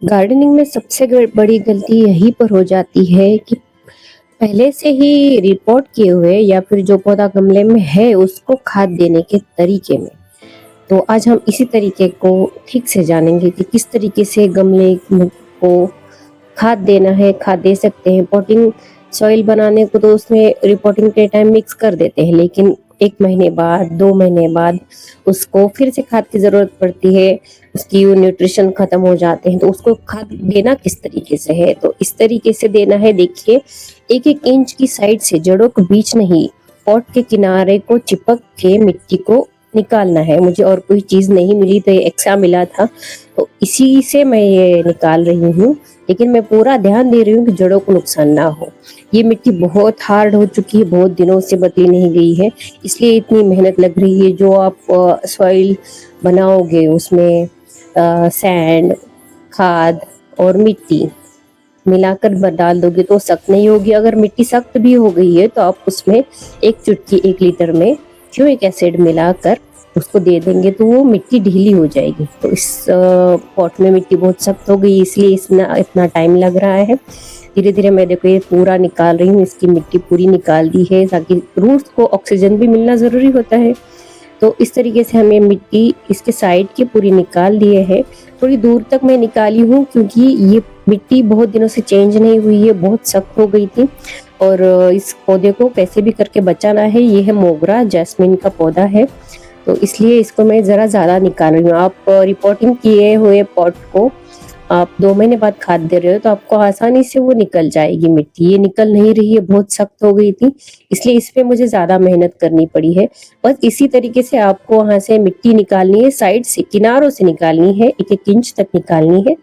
Gardening में सबसे बड़ी गलती यहीं पर हो जाती है कि पहले से ही रिपोर्ट किए हुए या फिर जो पौधा गमले में है उसको खाद देने के तरीके में। तो आज हम इसी तरीके को ठीक से जानेंगे कि किस तरीके से गमले को खाद देना है, खाद दे सकते हैं। पॉटिंग सॉइल बनाने को तो उसमें रिपोर्टिंग के टाइम मिक्स कर देते हैं, लेकिन 1 महीने बाद, 2 महीने बाद उसको फिर से खाद की ज़रूरत पड़ती है। उसकी वो न्यूट्रिशन खत्म हो जाते हैं, तो उसको खाद देना किस तरीके से है? तो इस तरीके से देना है, देखिए 1-1 इंच की साइड से, जड़ों के बीच नहीं, पॉट के किनारे को चिपक के मिट्टी को निकालना है। मुझे और कोई चीज़ नहीं मिली, तो ये एक्स्ट्रा मिला था, तो इसी से मैं ये निकाल रही हूँ। लेकिन मैं पूरा ध्यान दे रही हूँ कि जड़ों को नुकसान ना हो। ये मिट्टी बहुत हार्ड हो चुकी है, बहुत दिनों से बदली नहीं गई है, इसलिए इतनी मेहनत लग रही है। जो आप सॉइल बनाओगे उसमें सैंड, खाद और मिट्टी मिलाकर डाल दोगे तो सख्त नहीं होगी। अगर मिट्टी सख्त भी हो गई है तो आप उसमें 1 चुटकी 1 लीटर में फ्यूरिक एसिड मिलाकर उसको दे देंगे तो वो मिट्टी ढीली हो जाएगी। तो इस पॉट में मिट्टी बहुत सख्त हो गई, इसलिए इसमें इतना टाइम लग रहा है। धीरे धीरे मैं देखो ये पूरा निकाल रही हूँ, इसकी मिट्टी पूरी निकाल दी है, ताकि रूट्स को ऑक्सीजन भी मिलना ज़रूरी होता है। तो इस तरीके से हमें मिट्टी इसके साइड की पूरी निकाल दिए है। थोड़ी दूर तक मैं निकाली हूँ क्योंकि ये मिट्टी बहुत दिनों से चेंज नहीं हुई है, बहुत सख्त हो गई थी। और इस पौधे को कैसे भी करके बचाना है। ये है मोगरा जैस्मिन का पौधा है, तो इसलिए इसको मैं ज़रा ज़्यादा निकाल रही हूँ। आप रिपोर्टिंग किए हुए पॉट को आप 2 महीने बाद खाद दे रहे हो तो आपको आसानी से वो निकल जाएगी मिट्टी। ये निकल नहीं रही है, बहुत सख्त हो गई थी, इसलिए इस पे मुझे ज़्यादा मेहनत करनी पड़ी है। बस इसी तरीके से आपको वहाँ से मिट्टी निकालनी है, साइड से, किनारों से निकालनी है, 1-1 इंच तक निकालनी है।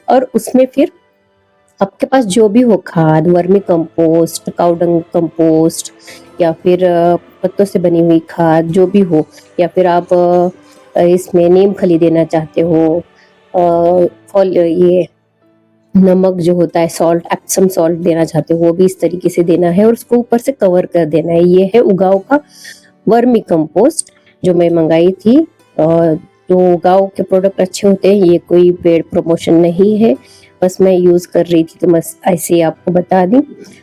और उसमें फिर आपके पास जो भी हो खाद, वर्मी कंपोस्ट, काऊ डंग कंपोस्ट या फिर पत्तों से बनी हुई खाद जो भी हो, या फिर आप इसमें नीम खली देना चाहते हो, फॉल ये नमक जो होता है सॉल्ट, एप्सम सॉल्ट देना चाहते हो वो भी इस तरीके से देना है और उसको ऊपर से कवर कर देना है। ये है उगाव का वर्मी कंपोस्ट जो मैं मंगाई थी। जो उगाव के प्रोडक्ट अच्छे होते हैं, ये कोई पेड प्रमोशन नहीं है, बस मैं यूज कर रही थी तो बस ऐसे ही आपको बता दी।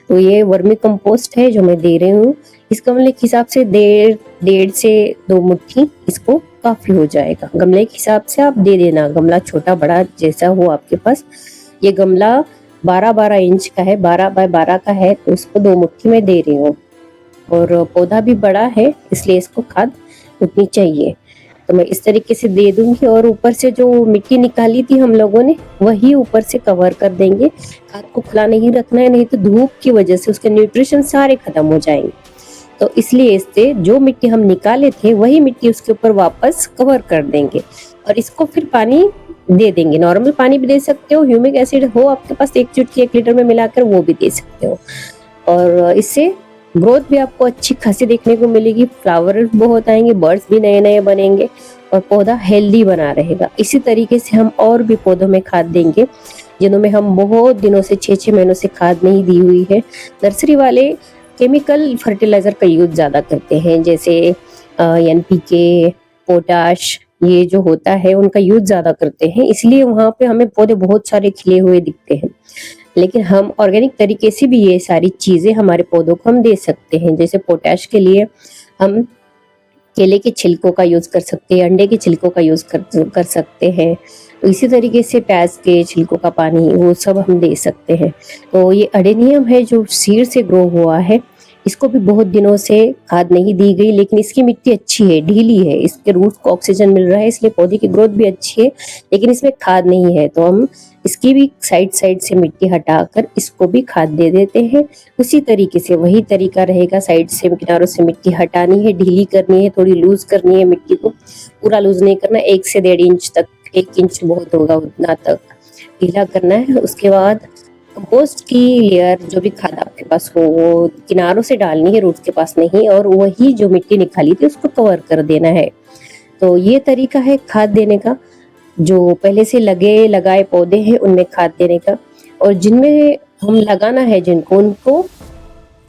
तो ये वर्मी कंपोस्ट है जो मैं दे रही हूँ। इस गमले के हिसाब से 1.5 से 2 मुट्ठी इसको काफी हो जाएगा। गमले के हिसाब से आप दे देना, गमला छोटा बड़ा जैसा हो आपके पास। ये गमला 12-12 इंच का है, 12 बाय 12 का है, तो उसको 2 मुट्ठी में दे रही हूँ। और पौधा भी बड़ा है इसलिए इसको खाद उतनी चाहिए, तो मैं इस तरीके से दे दूंगी। और ऊपर से जो मिट्टी निकाली थी हम लोगों ने वही ऊपर से कवर कर देंगे। खाद को खुला नहीं रखना है, नहीं तो धूप की वजह से उसके न्यूट्रिशन सारे खत्म हो जाएंगे। तो इसलिए इससे जो मिट्टी हम निकाले थे वही मिट्टी उसके ऊपर वापस कवर कर देंगे और इसको फिर पानी दे देंगे। नॉर्मल पानी भी दे सकते हो, ह्यूमिक एसिड हो आपके पास 1 चुटकी 1 लीटर में मिलाकर वो भी दे सकते हो। और इससे ग्रोथ भी आपको अच्छी खासी देखने को मिलेगी, फ्लावर बहुत आएंगे, बर्ड्स भी नए नए बनेंगे और पौधा हेल्दी बना रहेगा। इसी तरीके से हम और भी पौधों में खाद देंगे जिनमें हम बहुत दिनों से 6-6 महीनों से खाद नहीं दी हुई है। नर्सरी वाले केमिकल फर्टिलाइजर का यूज ज्यादा करते हैं, जैसे NPK, पोटाश, ये जो होता है उनका यूज ज्यादा करते हैं, इसलिए वहां पे हमें पौधे बहुत सारे खिले हुए दिखते हैं। लेकिन हम ऑर्गेनिक तरीके से भी ये सारी चीजें हमारे पौधों को हम दे सकते हैं। जैसे पोटैश के लिए हम केले के छिलकों का यूज कर सकते हैं, अंडे के छिलकों का यूज कर सकते हैं। तो इसी तरीके से प्याज के छिलकों का पानी वो सब हम दे सकते हैं। तो ये अडेनियम है जो सीड से ग्रो हुआ है, इसको भी बहुत दिनों से खाद नहीं दी गई, लेकिन इसकी मिट्टी अच्छी है, ढीली है, इसके रूट को ऑक्सीजन मिल रहा है, इसलिए पौधे की ग्रोथ भी अच्छी है। लेकिन इसमें खाद नहीं है, तो हम इसकी भी साइड से मिट्टी हटाकर इसको भी खाद दे देते हैं। उसी तरीके से वही तरीका रहेगा, साइड से किनारों से मिट्टी हटानी है, ढीली करनी है, थोड़ी लूज करनी है मिट्टी को, पूरा लूज नहीं करना, 1 से 1.5 इंच तक, 1 इंच बहुत होगा उतना तक ढीला करना है। उसके बाद कंपोस्ट की लेयर जो भी खाद आपके पास हो वो किनारों से डालनी है, रूट्स के पास नहीं, और वही जो मिट्टी निकाली थी उसको कवर कर देना है। तो ये तरीका है खाद देने का। जो पहले से लगाए पौधे हैं उनमें खाद देने का, और जिनमें हम लगाना है जिनको, उनको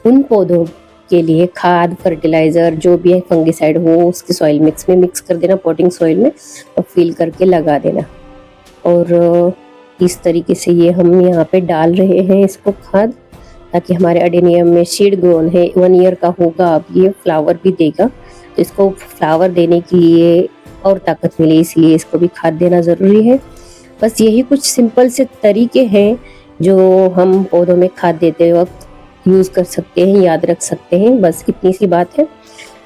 उन पौधों के लिए खाद, फर्टिलाइजर जो भी है, फंगिसाइड हो, उसके सॉइल मिक्स में मिक्स कर देना, पॉटिंग सॉइल में, और फिल करके लगा देना। और इस तरीके से ये हम यहाँ पे डाल रहे हैं इसको खाद, ताकि हमारे अडेनियम में सीड ग्रोन है 1 ईयर का होगा, अब ये फ्लावर भी देगा, तो इसको फ्लावर देने के लिए और ताकत मिले, इसलिए इसको भी खाद देना ज़रूरी है। बस यही कुछ सिंपल से तरीके हैं जो हम पौधों में खाद देते वक्त यूज़ कर सकते हैं, याद रख सकते हैं, बस इतनी सी बात है।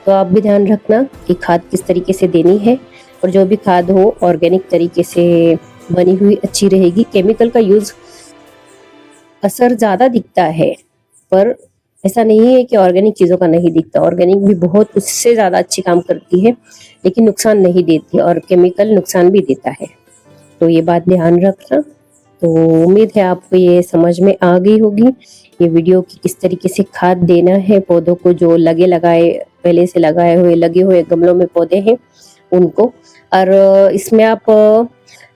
तो आप भी ध्यान रखना कि खाद किस तरीके से देनी है, और जो भी खाद हो ऑर्गेनिक तरीके से बनी हुई अच्छी रहेगी। केमिकल का यूज़ असर ज़्यादा दिखता है, पर ऐसा नहीं है कि ऑर्गेनिक चीज़ों का नहीं दिखता, ऑर्गेनिक भी बहुत उससे ज़्यादा अच्छी काम करती है, लेकिन नुकसान नहीं देती, और केमिकल नुकसान भी देता है, तो ये बात ध्यान रखना। तो उम्मीद है आपको ये समझ में आ गई होगी ये वीडियो कि किस तरीके से खाद देना है पौधों को, जो पहले से लगाए हुए लगे हुए गमलों में पौधे हैं उनको। और इसमें आप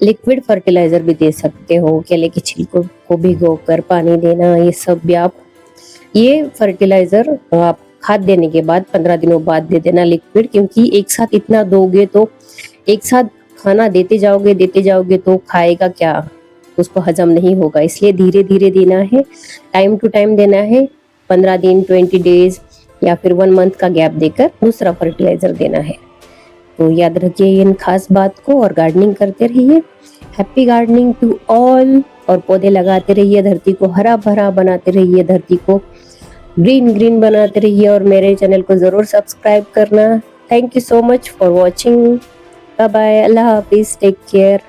लिक्विड फर्टिलाइजर भी दे सकते हो, केले के छिलकों को भिगोकर पानी देना, ये सब भी आप, ये फर्टिलाइजर आप खाद देने के बाद 15 दिनों बाद दे देना लिक्विड, क्योंकि एक साथ इतना दोगे तो एक साथ खाना देते जाओगे तो खाएगा क्या, उसको हजम नहीं होगा, इसलिए धीरे धीरे देना है, टाइम टू टाइम देना है। 15 दिन 20 डेज या फिर 1 मंथ का गैप देकर दूसरा फर्टिलाइजर देना है। तो याद रखिए इन खास बात को, और गार्डनिंग करते रहिए। हैप्पी गार्डनिंग टू ऑल, और पौधे लगाते रहिए, धरती को हरा भरा बनाते रहिए, धरती को ग्रीन ग्रीन बनाते रहिए, और मेरे चैनल को जरूर सब्सक्राइब करना। Thank you so much for watching. Bye bye, अल्लाह हाफिज, टेक केयर।